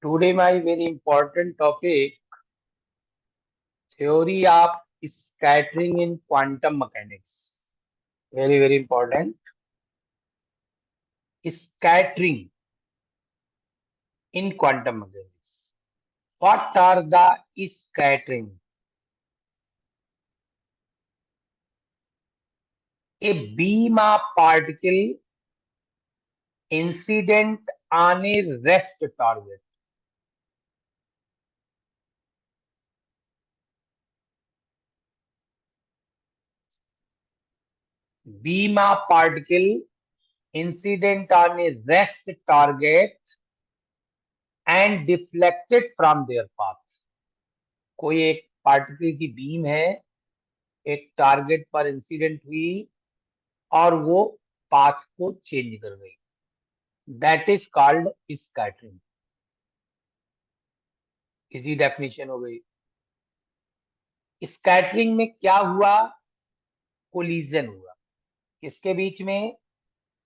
Today, my very important topic, theory of scattering in quantum mechanics. Very, very important. Scattering in quantum mechanics. What are the scattering? A beam of particle incident on a rest target. Beam of particle incident on a rest target and deflected from their path. कोई एक particle की beam है, एक target पर incident हुई और वो path को चेंज कर गई, दैट इज कॉल्ड स्कैटरिंग। इसी डेफिनेशन हो गई। स्कैटरिंग में क्या हुआ? कोलिजन हुआ किसके बीच में?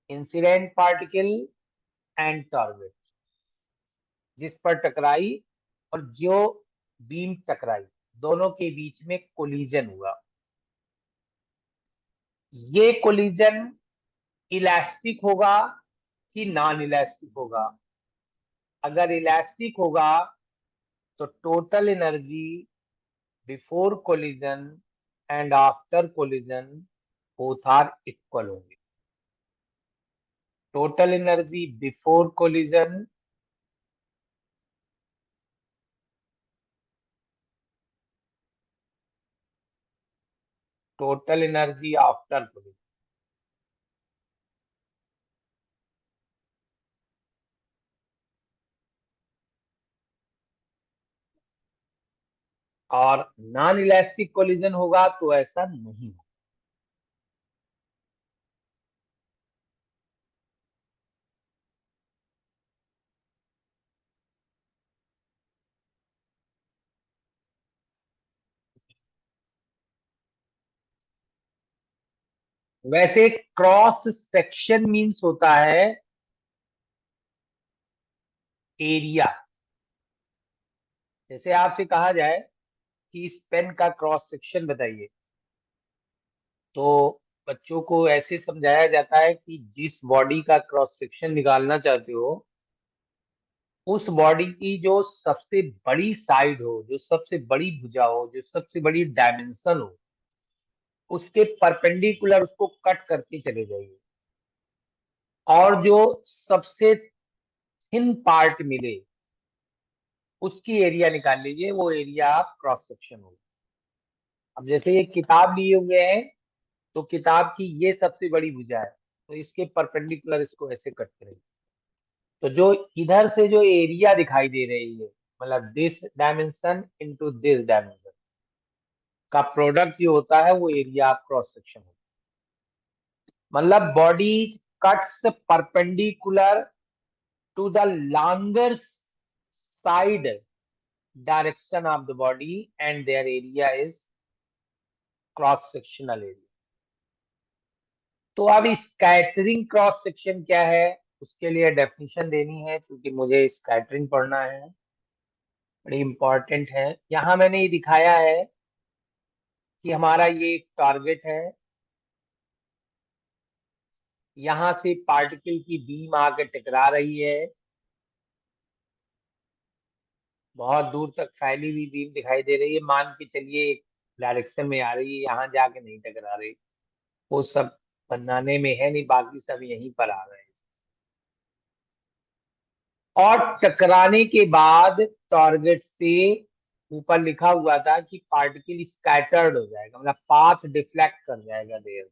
इंसिडेंट पार्टिकल एंड टारगेट, जिस पर टकराई और जो बीम टकराई, दोनों के बीच में कोलिजन हुआ। ये कोलिजन इलास्टिक होगा कि नॉन इलास्टिक होगा? अगर इलास्टिक होगा तो total energy before collision and after collision both are equal होंगे। Total energy before collision total energy after collision. और नॉन इलास्टिक कोलिजन होगा तो ऐसा नहीं होगा। वैसे क्रॉस सेक्शन मींस होता है एरिया। जैसे आपसे कहा जाए कि इस पेन का क्रॉस सेक्शन बताइए, तो बच्चों को ऐसे समझाया जाता है कि जिस बॉडी का क्रॉस सेक्शन निकालना चाहते हो, उस बॉडी की जो सबसे बड़ी साइड हो, जो सबसे बड़ी भुजा हो, जो सबसे बड़ी डायमेंशन हो, उसके परपेंडिकुलर उसको कट करके चले जाइए। और जो सबसे थिन पार्ट मिले उसकी एरिया निकाल लीजिए, वो एरिया आप क्रॉस सेक्शन हो। अब जैसे ये किताब लिए हुए हैं, तो किताब की ये सबसे बड़ी भुजा है, तो इसके परपेंडिकुलर इसको ऐसे कट करेंगे, तो जो इधर से जो एरिया दिखाई दे रही है, मतलब this dimension into this dimension का प्रोडक्ट जो होता है, वो एरिया ऑफ क्रॉस सेक्शन होता है। मतलब body cuts perpendicular to the longer side direction of the body and their area is cross sectional area. तो अब स्कैटरिंग क्रॉस सेक्शन क्या है, उसके लिए डेफिनेशन देनी है, क्योंकि मुझे स्कैटरिंग पढ़ना है, बड़ी इंपॉर्टेंट है। यहाँ मैंने ये दिखाया है कि हमारा ये एक टारगेट है, यहाँ से पार्टिकल की बीम आके टकरा रही है, बहुत दूर तक फैली हुई बीम दिखाई दे रही है, मान के चलिए एक डायरेक्शन में आ रही है, यहाँ जाके नहीं टकरा रही, वो सब बनाने में है नहीं, बाकी सब यहीं पर आ रहे हैं। और टकराने के बाद टारगेट से ऊपर लिखा हुआ था कि पार्टिकल स्कैटर्ड हो जाएगा, मतलब पाथ डिफ्लेक्ट कर जाएगा देर।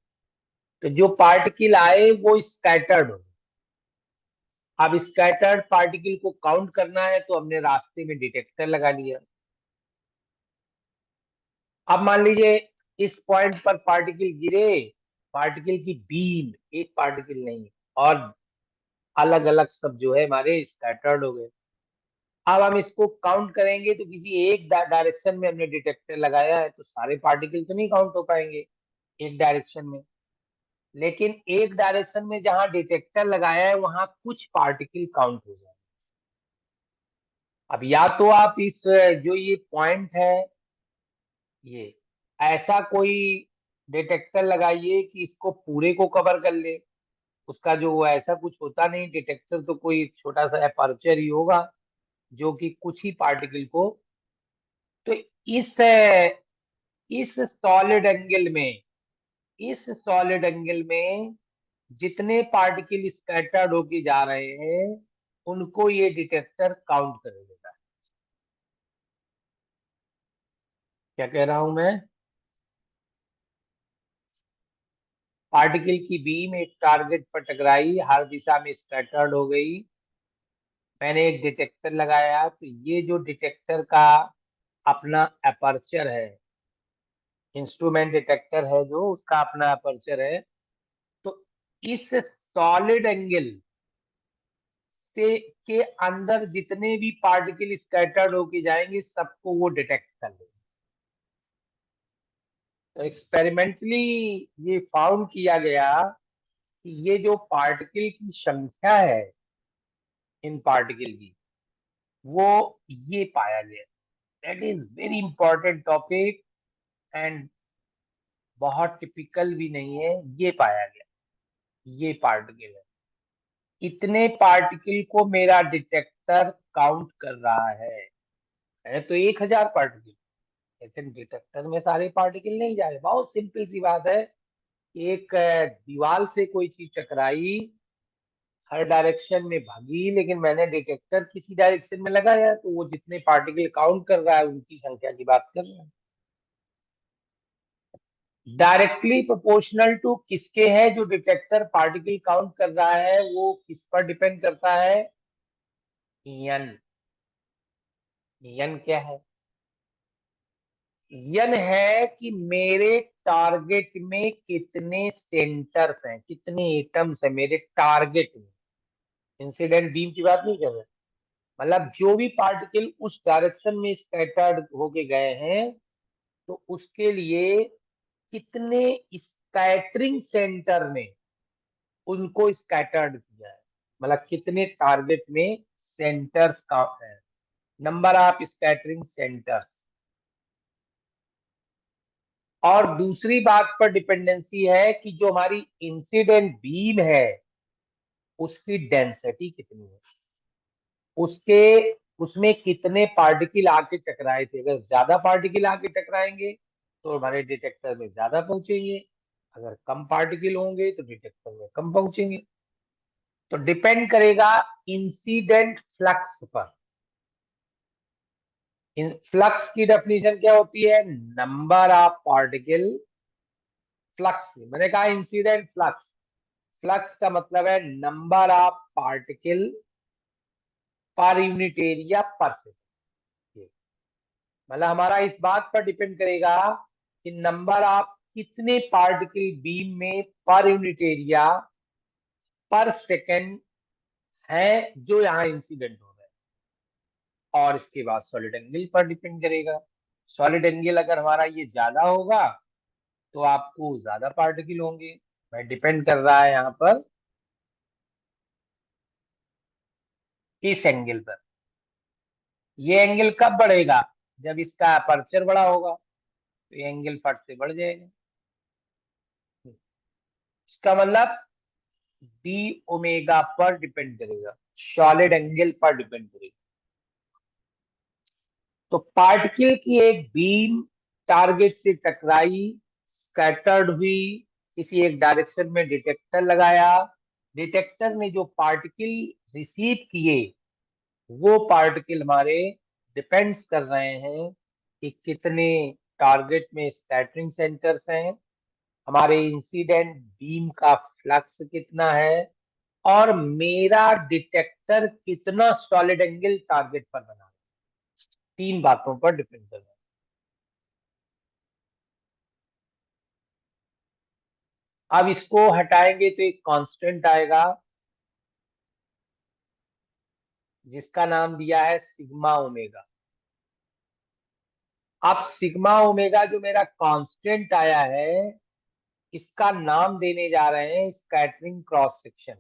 तो जो पार्टिकल आए वो स्कैटर्ड हो। अब स्कैटर्ड पार्टिकल को काउंट करना है, तो हमने रास्ते में डिटेक्टर लगा लिया। अब मान लीजिए इस पॉइंट पर पार्टिकल गिरे, पार्टिकल की बीम, एक पार्टिकल नहीं, और अलग अलग सब जो है हमारे स्कैटर्ड हो गए। अब हम इसको काउंट करेंगे, तो किसी एक डायरेक्शन में हमने डिटेक्टर लगाया है, तो सारे पार्टिकल तो नहीं काउंट हो पाएंगे एक डायरेक्शन में। लेकिन एक डायरेक्शन में जहां डिटेक्टर लगाया है, वहां कुछ पार्टिकल काउंट हो जाए। अब या तो आप इस जो ये पॉइंट है, ये ऐसा कोई डिटेक्टर लगाइए कि इसको पूरे को कवर कर ले। उसका जो वो ऐसा कुछ होता नहीं, डिटेक्टर तो कोई छोटा सा अपर्चर ही होगा जो कि कुछ ही पार्टिकल को। तो इस इस सॉलिड एंगल में, इस सॉलिड एंगल में जितने पार्टिकल स्कैटर्ड होके जा रहे हैं उनको ये डिटेक्टर काउंट कर लेगा। क्या कह रहा हूं मैं? पार्टिकल की बीम एक टारगेट पर टकराई, हर दिशा में स्कैटर्ड हो गई। मैंने एक डिटेक्टर लगाया, तो ये जो डिटेक्टर का अपना अपर्चर है, इंस्ट्रूमेंट डिटेक्टर है जो, उसका अपना अपर्चर है। तो इस सॉलिड एंगल से के अंदर जितने भी पार्टिकल स्कैटर्ड होके जाएंगे सबको वो डिटेक्ट कर लेगा। तो एक्सपेरिमेंटली ये फाउंड किया गया कि ये जो पार्टिकल की संख्या है इन पार्टिकल की, वो ये पाया गया। That is very important topic and बहुत टिपिकल भी नहीं है। ये पाया गया, ये पार्टिकल है, इतने पार्टिकल को मेरा डिटेक्टर काउंट कर रहा है तो 1000 पार्टिकल, लेकिन डिटेक्टर में सारे पार्टिकल नहीं जा रहे। बहुत सिंपल सी बात है। एक दीवार से कोई चीज टकराई, हर डायरेक्शन में भागी, लेकिन मैंने डिटेक्टर किसी डायरेक्शन में लगाया तो वो जितने पार्टिकल काउंट कर रहा है उनकी संख्या की बात कर रहा है। डायरेक्टली प्रोपोर्शनल टू किसके है? जो डिटेक्टर पार्टिकल काउंट कर रहा है वो किस पर डिपेंड करता है? यन। यन क्या है? यन है कि मेरे टारगेट में कितने सेंटर्स हैं, कितने एटम्स हैं मेरे टारगेट में। इंसिडेंट बीम की बात नहीं कर रहे, मतलब जो भी पार्टिकल उस डायरेक्शन में स्कैटर्ड होके गए हैं तो उसके लिए कितने स्कैटरिंग सेंटर में उनको स्कैटर्ड किया है, मतलब कितने टारगेट में सेंटर्स का है, नंबर ऑफ स्कैटरिंग सेंटर्स। और दूसरी बात पर डिपेंडेंसी है कि जो हमारी इंसिडेंट बीम है उसकी डेंसिटी कितनी है, उसके उसमें कितने पार्टिकल आके टकराए थे। अगर ज्यादा पार्टिकल आके टकराएंगे तो हमारे डिटेक्टर में ज्यादा पहुंचेंगे, अगर कम पार्टिकल होंगे तो डिटेक्टर में कम पहुंचेंगे। तो डिपेंड करेगा इंसिडेंट फ्लक्स पर। फ्लक्स की डेफिनेशन क्या होती है? Number of particle flux. मैंने कहा इंसिडेंट फ्लक्स, फ्लक्स का मतलब है number of particle per unit area पर सेकेंड। मतलब हमारा इस बात पर डिपेंड करेगा कि नंबर ऑफ कितने पार्टिकल बीम में पर यूनिट एरिया पर सेकेंड है जो यहाँ इंसिडेंट हो रहा है। और इसके बाद सॉलिड एंगल पर डिपेंड करेगा। सॉलिड एंगल अगर हमारा ये ज्यादा होगा तो आपको ज्यादा पार्टिकल होंगे। मैं डिपेंड कर रहा है यहाँ पर इस एंगल पर। ये एंगल कब बढ़ेगा? जब इसका अपर्चर बड़ा होगा तो ये एंगल फट से बढ़ जाएगा। इसका मतलब डी ओमेगा पर डिपेंड करेगा, सॉलिड एंगल पर डिपेंड करेगा। तो पार्टिकल की एक बीम टारगेट से टकराई, स्कैटर्ड हुई, किसी एक डायरेक्शन में डिटेक्टर लगाया, डिटेक्टर ने जो पार्टिकल रिसीव किए वो पार्टिकल हमारे डिपेंड्स कर रहे हैं कि कितने टारगेट में स्कैटरिंग सेंटर्स हैं, हमारे इंसिडेंट बीम का फ्लक्स कितना है, और मेरा डिटेक्टर कितना सॉलिड एंगल टारगेट पर बना है। तीन बातों पर डिपेंड कर रहा है। अब इसको हटाएंगे तो एक कांस्टेंट आएगा जिसका नाम दिया है सिग्मा ओमेगा। अब सिग्मा ओमेगा जो मेरा कांस्टेंट आया है इसका नाम देने जा रहे हैं स्कैटरिंग क्रॉस सेक्शन।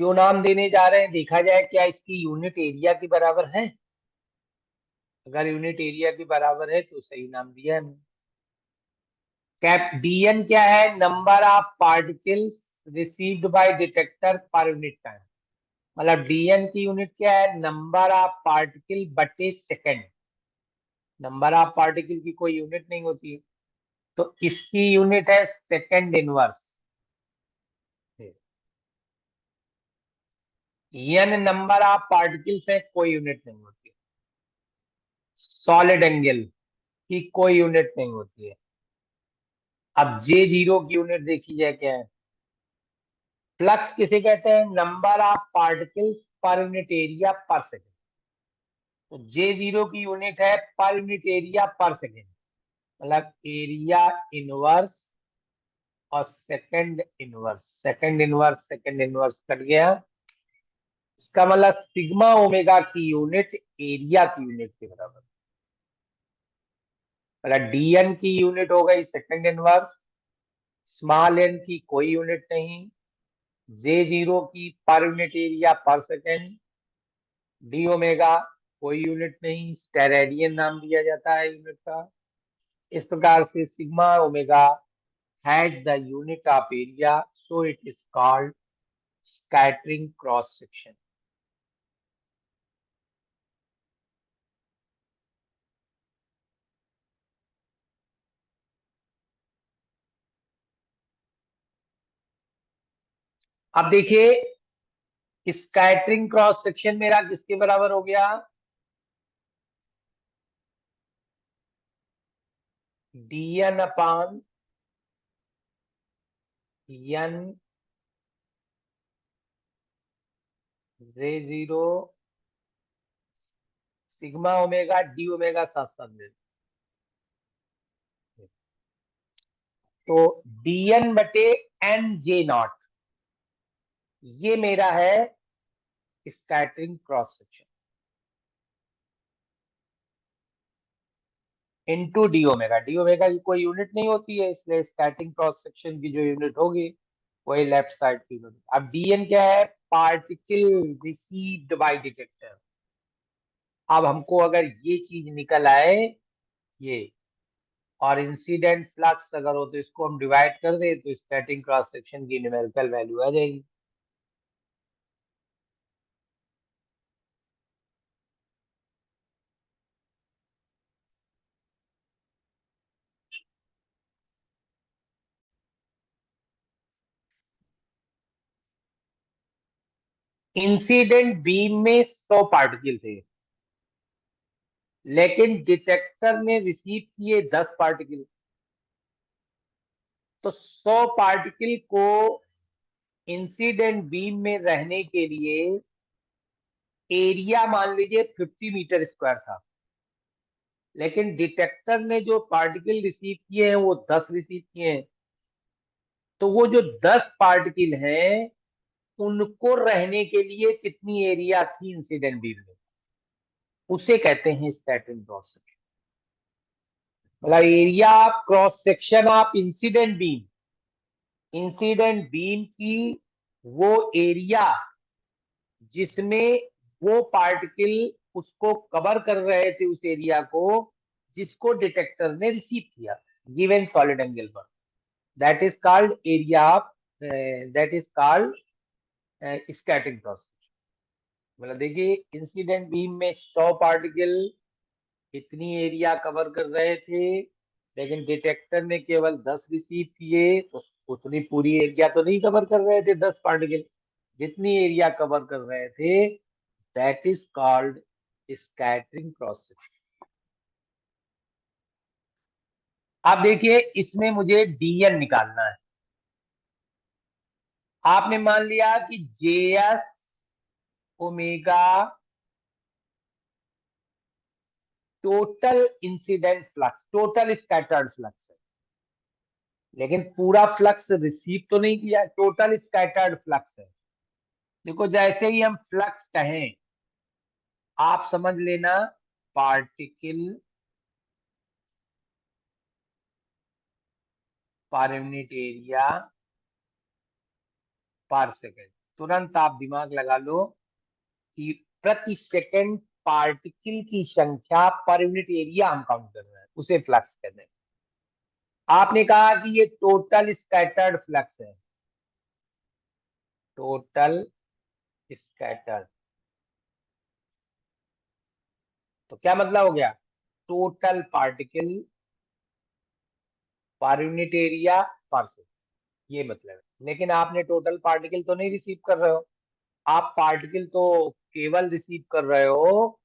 क्यों नाम देने जा रहे हैं, देखा जाए क्या इसकी यूनिट एरिया के बराबर है। अगर यूनिट एरिया के बराबर है तो सही नाम दिया है हमने। कैप डीएन क्या है, number of particles received by detector per unit time. मतलब डीएन की यूनिट क्या है, नंबर ऑफ पार्टिकल बटे सेकंड। नंबर ऑफ पार्टिकल की कोई यूनिट नहीं होती, तो इसकी यूनिट है second inverse. N number of particles है, कोई यूनिट नहीं होती। सॉलिड एंगल की कोई यूनिट नहीं होती है। अब जे जीरो की यूनिट देखी जाए क्या है। फ्लक्स किसे कहते हैं, number of particles per unit area पर सेकेंड। तो जे जीरो की यूनिट है पर यूनिट एरिया पर सेकेंड, मतलब एरिया इनवर्स और second inverse. Second inverse second inverse cut गया। इसका मतलब सिग्मा ओमेगा की यूनिट एरिया की यूनिट के बराबर। मतलब डीएन की यूनिट हो गई सेकंड इनवर्स, स्मॉल एन की कोई यूनिट नहीं, जे जीरो की पर यूनिट एरिया पर सेकेंड, डी ओमेगा कोई यूनिट नहीं, स्टेरेडियन नाम दिया जाता है यूनिट का। इस प्रकार से sigma omega has the unit of area, so it is called scattering cross section. अब देखिए स्कैटरिंग क्रॉस सेक्शन मेरा किसके बराबर हो गया, dn अपान n जे zero sigma omega D omega साथ साथ में। तो dn बटे एन जे नॉट, ये मेरा है scattering cross section into D omega की कोई यूनिट नहीं होती है, इसलिए स्कैटरिंग क्रॉस सेक्शन की जो यूनिट होगी वही लेफ्ट साइड की यूनिट। अब डीएन क्या है, पार्टिकल रिसीव्ड बाय डिटेक्टर। अब हमको अगर ये चीज निकल आए ये, और इंसिडेंट फ्लक्स अगर हो तो इसको हम डिवाइड कर दे तो स्कैटरिंग क्रॉस सेक्शन की न्यूमेरिकल वैल्यू आ जाएगी। इंसिडेंट बीम में 100 पार्टिकल थे, लेकिन डिटेक्टर ने रिसीव किए 10 पार्टिकल। तो 100 पार्टिकल को इंसिडेंट बीम में रहने के लिए एरिया मान लीजिए 50 मीटर स्क्वायर था, लेकिन डिटेक्टर ने जो पार्टिकल रिसीव किए हैं वो 10 रिसीव किए हैं। तो वो जो 10 पार्टिकल हैं उनको रहने के लिए कितनी एरिया थी इंसिडेंट बीम में, उसे कहते हैं स्कैटरिंग क्रॉस सेक्शन। मतलब area of cross section of incident beam, incident beam की वो एरिया जिसमें वो पार्टिकल उसको कवर कर रहे थे, उस एरिया को जिसको डिटेक्टर ने रिसीव किया गिवन सॉलिड एंगल पर, that is called area of, that is called scattering cross. मतलब देखिए इंसिडेंट बीम में 100 पार्टिकल इतनी एरिया कवर कर रहे थे, लेकिन डिटेक्टर ने केवल 10 रिसीव किए, तो उतनी पूरी एरिया तो नहीं कवर कर रहे थे 10 पार्टिकल। जितनी एरिया कवर कर रहे थे that is called scattering cross section. आप देखिए इसमें मुझे डीएन निकालना है। आपने मान लिया कि JS omega total incident flux, total scattered flux है, लेकिन पूरा फ्लक्स रिसीव तो नहीं किया, टोटल स्कैटर्ड फ्लक्स है। देखो जैसे ही हम फ्लक्स कहें आप समझ लेना पार्टिकल पर यूनिट एरिया पर सेकेंड। तुरंत आप दिमाग लगा लो कि प्रति सेकंड पार्टिकल की संख्या पर यूनिट एरिया हम काउंट कर रहे हैं, उसे फ्लक्स कहते हैं। आपने कहा कि ये टोटल स्कैटर्ड फ्लक्स है, टोटल स्कैटर्ड, तो क्या मतलब हो गया? Total particle per unit area पर सेकंड, ये मतलब है। लेकिन आपने टोटल पार्टिकल तो नहीं रिसीव कर रहे हो, आप पार्टिकल तो केवल रिसीव कर रहे हो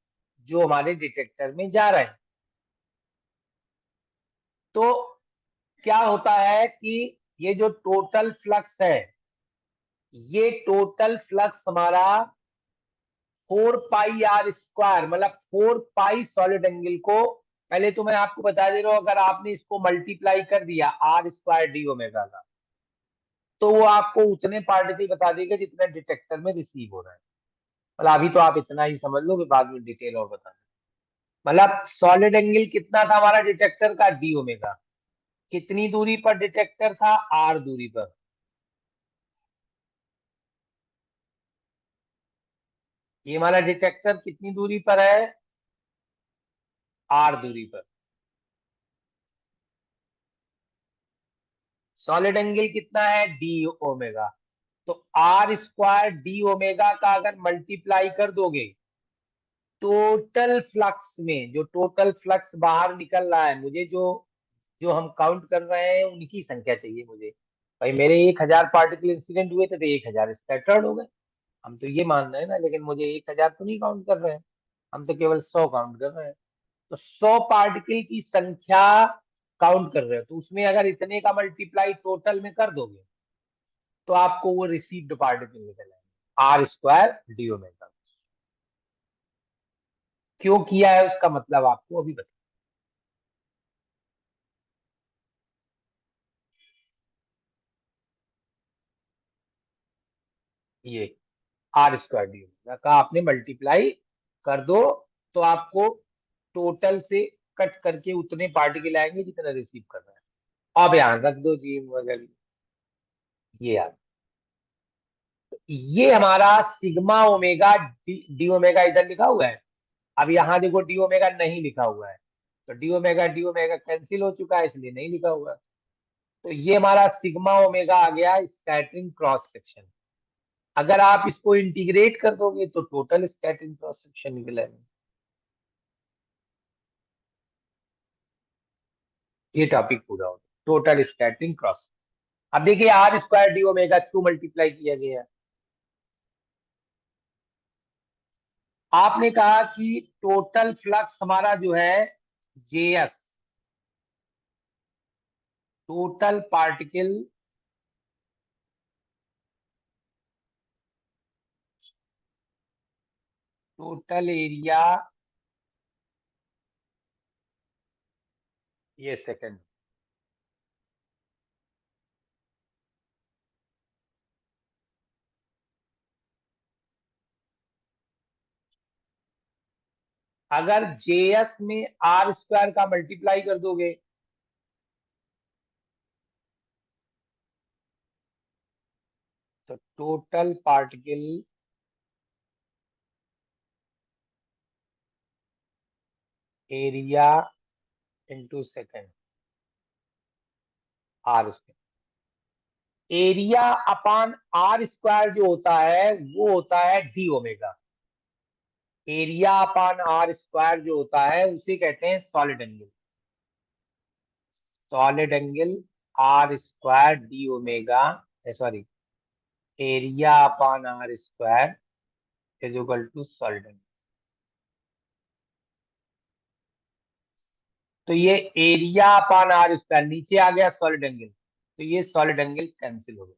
जो हमारे डिटेक्टर में जा रहे हैं। तो क्या होता है कि ये जो टोटल फ्लक्स है, ये टोटल फ्लक्स हमारा 4 पाई r स्क्वायर, मतलब 4 पाई सॉलिड एंगल को, पहले तो मैं आपको बता दे रहा हूं, अगर आपने इसको मल्टीप्लाई कर दिया r² d ओमेगा का, तो वो आपको उतने पार्टिकल बता देगा जितने डिटेक्टर में रिसीव हो रहा है। मतलब अभी तो आप इतना ही समझ लो कि बाद में डिटेल और बता दें। मतलब सॉलिड एंगल कितना था हमारा डिटेक्टर का? d omega. कितनी दूरी पर डिटेक्टर था? r दूरी पर। ये हमारा डिटेक्टर कितनी दूरी पर है? r दूरी पर। सॉलिड एंगल कितना है? d omega. तो r² d ओमेगा का अगर मल्टीप्लाई कर दोगे, टोटल फ्लक्स में जो टोटल फ्लक्स बाहर निकल रहा है, मुझे जो जो हम काउंट कर रहे हैं उनकी संख्या चाहिए मुझे। भाई मेरे 1,000 पार्टिकल इंसिडेंट हुए थे तो 1,000 स्कैटर्ड हो गए, हम तो ये मान रहे हैं ना, लेकिन मुझे 1,000 तो नहीं काउंट कर रहे हैं, हम तो केवल 100 काउंट कर रहे हैं। तो 100 पार्टिकल की संख्या काउंट कर रहे हो, तो उसमें अगर इतने का मल्टीप्लाई टोटल में कर दोगे तो आपको वो रिसीव्ड पार्टिकल निकल आएंगे, r² d ओमेगा। क्यों किया है उसका मतलब आपको अभी बता। ये r² d ओमेगा का आपने मल्टीप्लाई कर दो, तो आपको टोटल से कट करके उतने पार्टिकल आएंगे जितना रिसीव कर रहे हैं। अब यहाँ रख दो जी वगैरह, ये यार, ये हमारा सिग्मा ओमेगा डी ओमेगा इधर लिखा हुआ है। अब यहाँ देखो डी ओमेगा नहीं लिखा हुआ है, तो डी ओमेगा कैंसिल हो चुका है, इसलिए नहीं लिखा हुआ है। तो ये हमारा सिग्मा ओमेगा आ गया स्कैटरिंग क्रॉस सेक्शन। अगर आप इसको इंटीग्रेट कर दोगे तो टोटल स्कैटरिंग क्रॉस सेक्शन निकलेगा। ये टॉपिक पूरा हो गया, टोटल स्कैटरिंग क्रॉस। अब देखिए r² d ओमेगा क्यों मल्टीप्लाई किया गया है। आपने कहा कि टोटल फ्लक्स हमारा जो है JS, total particle total area, ये सेकंड, अगर JS में r² का मल्टीप्लाई कर दोगे तो total particle area into second, r²। Area upon r² जो होता है वो होता है d omega. Area upon r² जो होता है उसे कहते हैं solid angle. Solid angle r²d omega, sorry, area upon r² is equal to solid angle. तो ये एरिया अपान r², नीचे आ गया सॉलिड एंगल, तो ये सॉलिड एंगल कैंसिल हो गया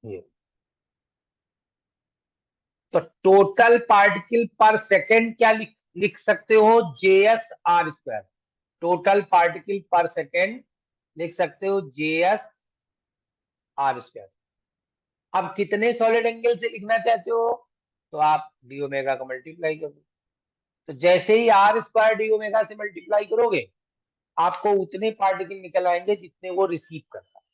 ये। तो टोटल पार्टिकल पर सेकेंड क्या लिख लिख सकते हो? JS r²। टोटल पार्टिकल पर सेकेंड लिख सकते हो JS r²। अब कितने सॉलिड एंगल से लिखना चाहते हो तो आप डी ओमेगा का मल्टीप्लाई कर दो। तो जैसे ही r² d ओमेगा से मल्टीप्लाई करोगे आपको उतने पार्टिकल निकल आएंगे जितने वो रिसीव करता है।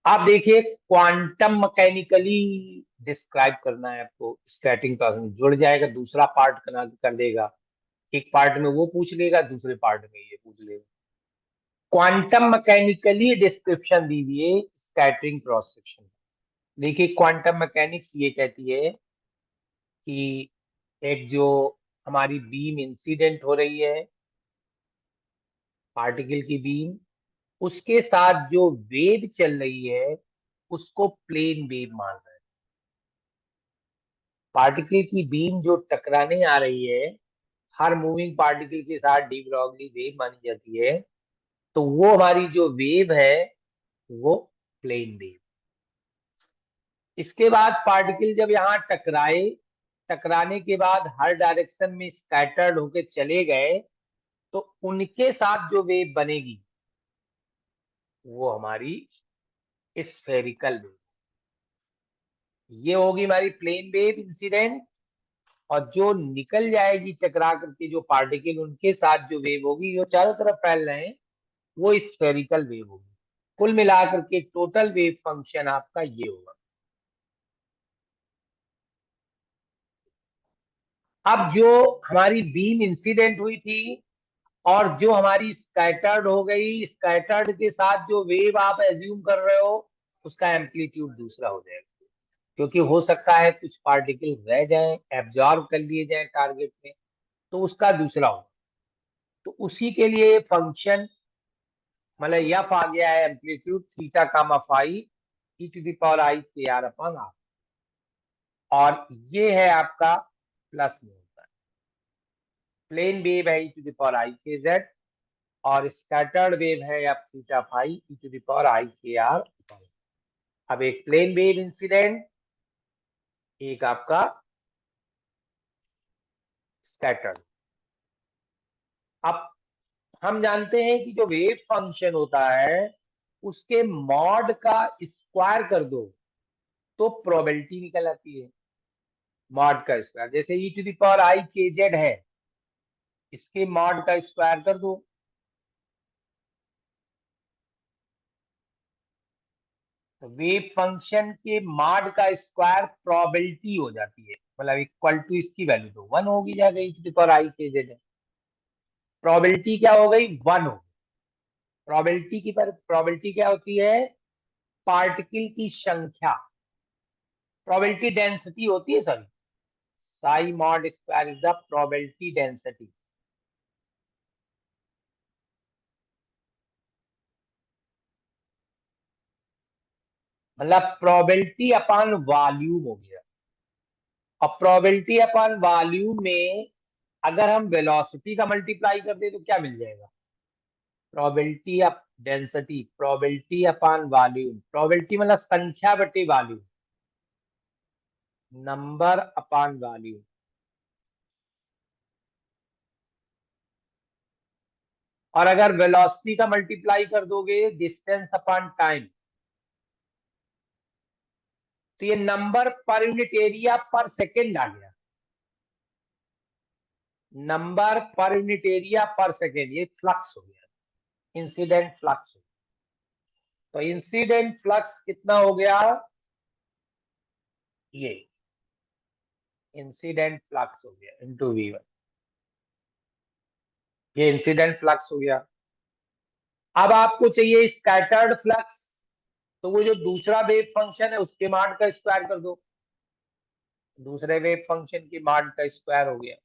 आप देखिए क्वांटम मैकेनिकली डिस्क्राइब करना है आपको, स्कैटरिंग का जुड़ जाएगा, दूसरा पार्ट कर देगा, एक पार्ट में वो पूछ लेगा, दूसरे पार्ट में ये पूछ लेगा। क्वांटम मैकेनिकली डिस्क्रिप्शन दीजिए स्कैटरिंग क्रॉस सेक्शन। देखिए क्वांटम मैकेनिक्स ये कहती है कि एक जो हमारी बीम इंसिडेंट हो रही है, पार्टिकल की बीम, उसके साथ जो वेव चल रही है उसको प्लेन वेव मान रहे हैं। पार्टिकल की बीम जो टकराने आ रही है, हर मूविंग पार्टिकल के साथ डी ब्रॉगली वेव मानी जाती है, तो वो हमारी जो वेव है वो प्लेन वेव। इसके बाद पार्टिकल जब यहाँ टकराए, टकराने के बाद हर डायरेक्शन में स्कैटर्ड होके चले गए, तो उनके साथ जो वेव बनेगी वो हमारी स्फेरिकल वेव। ये होगी हमारी प्लेन वेव इंसिडेंट, और जो निकल जाएगी टकरा करके जो पार्टिकल, उनके साथ जो वेव होगी जो चारों तरफ फैल रहे हैं, वो स्फेरिकल वेव होगी। कुल मिलाकर के टोटल वेव फंक्शन आपका ये होगा। अब जो हमारी बीम इंसिडेंट हुई थी और जो हमारी स्कैटर्ड हो गई, स्कैटर्ड के साथ जो वेव आप एज्यूम कर रहे हो उसका एम्पलीट्यूड दूसरा हो जाएगा, क्योंकि हो सकता है कुछ पार्टिकल रह जाएं, एब्जॉर्ब कर लिए जाएं टारगेट में, तो उसका दूसरा हो। तो उसी के लिए फंक्शन मतलब यह आ गया है amplitude theta comma phi e to the power i k r upon are, और ये है आपका प्लस में होता है। प्लेन वेव है e to the power i k z, और स्कैटर्ड वेव है आप theta phi e to the power i k r. अब एक प्लेन वेव इंसिडेंट, एक आपका स्कैटर्ड। अब हम जानते हैं कि जो वेव फंक्शन होता है उसके मॉड का स्क्वायर कर दो तो प्रोबेबिलिटी निकल आती है। मॉड का स्क्वायर जैसे ई to the power i k Z है, इसके मॉड का स्क्वायर कर दो, वेव फंक्शन के मॉड का स्क्वायर प्रोबेबिलिटी हो जाती है, मतलब इक्वल टू इसकी वैल्यू तो 1 होगी जाएगा ई to the power i k Z है। प्रोबेबिलिटी क्या हो गई 1 हो। प्रोबेबिलिटी की पर प्रोबेबिलिटी क्या होती है, पार्टिकल की संख्या, प्रोबेबिलिटी डेंसिटी होती है sir, Sai mod square is the probability density. मतलब प्रोबेबिलिटी अपॉन वॉल्यूम हो गया। और प्रोबेबिलिटी अपॉन वॉल्यूम में अगर हम वेलोसिटी का मल्टीप्लाई कर दे तो क्या मिल जाएगा, probability up density, probability upon volume, probability मतलब संख्या बटे वॉल्यूम, नंबर अपॉन वॉल्यूम। और अगर वेलोसिटी का मल्टीप्लाई कर दोगे डिस्टेंस अपॉन टाइम, तो ये नंबर पर यूनिट एरिया पर सेकेंड आ गया, नंबर पर यूनिट एरिया पर सेकेंड, ये फ्लक्स हो गया, इंसिडेंट फ्लक्स। तो इंसिडेंट फ्लक्स कितना हो गया, ये इंसिडेंट फ्लक्स हो गया इनटू V1, ये इंसिडेंट फ्लक्स हो गया। अब आपको चाहिए स्कैटर्ड फ्लक्स, तो वो जो दूसरा वेव फंक्शन है उसके मान का स्क्वायर कर दो, दूसरे वेव फंक्शन की मान का स्क्वायर हो गया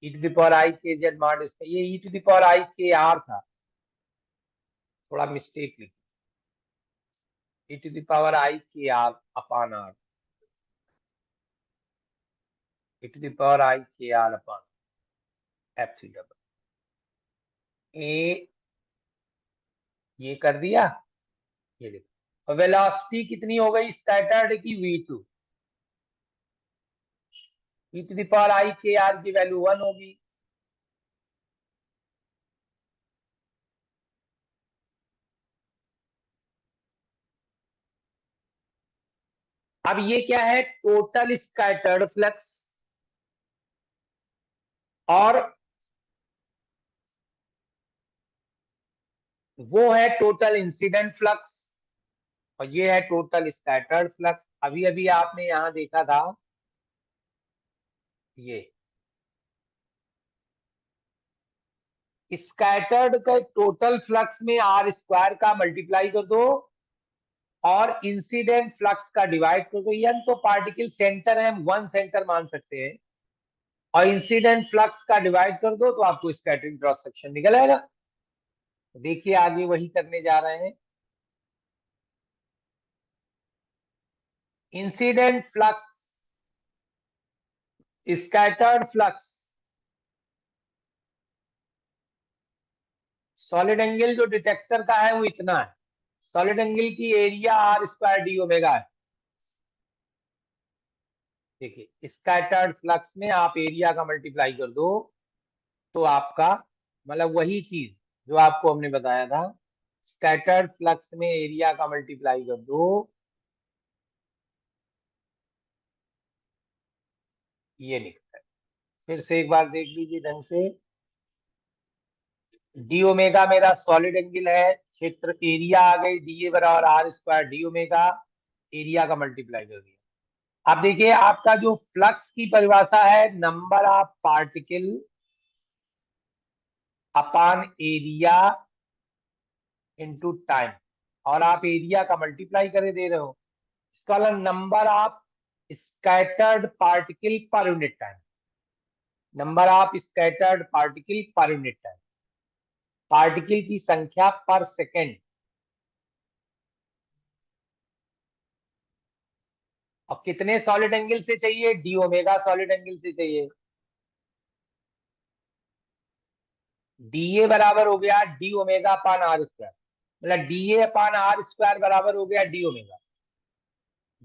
e to the power i k z मान इसका, ये e to the power i k r था, थोड़ा मिस्टेक लिखी, e to the power i k r upon r, e to the power i k r upon f three double a, ये कर दिया। ये देखो वेलोसिटी कितनी हो गई स्कैटर्ड की V2, e to the power i k r की वैल्यू 1 होगी। अब ये क्या है, टोटल स्कैटर्ड फ्लक्स, और वो है टोटल इंसिडेंट फ्लक्स, और ये है टोटल स्कैटर्ड फ्लक्स। अभी अभी आपने यहाँ देखा था ये स्कैटर्ड का टोटल फ्लक्स में आर स्क्वायर का मल्टीप्लाई कर दो और इंसिडेंट फ्लक्स का डिवाइड कर दो, यानी तो पार्टिकल सेंटर है, हम वन सेंटर मान सकते हैं, और इंसिडेंट फ्लक्स का डिवाइड कर दो तो आपको स्कैटरिंग क्रॉस सेक्शन निकल आएगा। देखिए आगे वही करने जा रहे हैं। Incident flux, scattered flux, solid angle जो डिटेक्टर का है वो इतना है, सॉलिड एंगल की area r square d omega है। देखिए स्कैटर्ड फ्लक्स में आप एरिया का मल्टीप्लाई कर दो तो आपका मतलब वही चीज जो आपको हमने बताया था, स्कैटर्ड फ्लक्स में एरिया का मल्टीप्लाई कर दो, ये निकलता है। फिर से एक बार देख लीजिए ढंग से। डी ओमेगा मेरा सॉलिड एंगल है, क्षेत्र एरिया आ गई डी ए बराबर r square d omega, area का मल्टीप्लाई कर दिया। अब देखिए आपका जो फ्लक्स की परिभाषा है, number of particle upon area into time, और आप एरिया का मल्टीप्लाई करे दे रहे हो, इसका नंबर ऑफ स्कैटर्ड पार्टिकल पर unit time, number of scattered particle पर यूनिट टाइम, पार्टिकल की संख्या पर सेकेंड। और कितने सॉलिड एंगल से चाहिए, डी ओमेगा सॉलिड एंगल से चाहिए। डी ए बराबर हो गया D omega upon r square, मतलब D a upon r square बराबर हो गया D omega,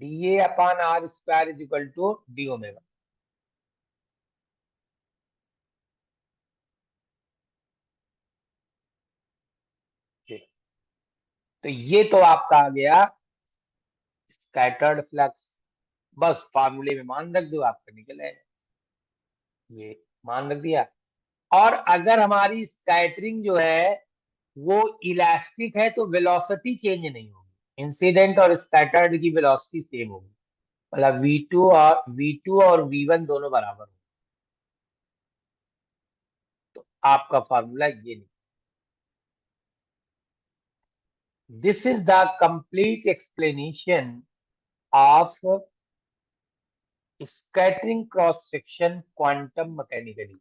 D a upon r square is equal to D omega. तो ये तो आपका आ गया स्कैटर्ड फ्लक्स। बस फार्मूले में मान रख दो आपका निकल आएगा, ये मान रख दिया। और अगर हमारी स्कैटरिंग जो है वो इलास्टिक है तो वेलोसिटी चेंज नहीं होगी, इंसिडेंट और स्कैटर्ड की वेलोसिटी सेम होगी, मतलब V2 और V1 दोनों बराबर होंगे। तो आपका फार्मूला ये नहीं। This is the complete explanation of scattering cross section quantum mechanically.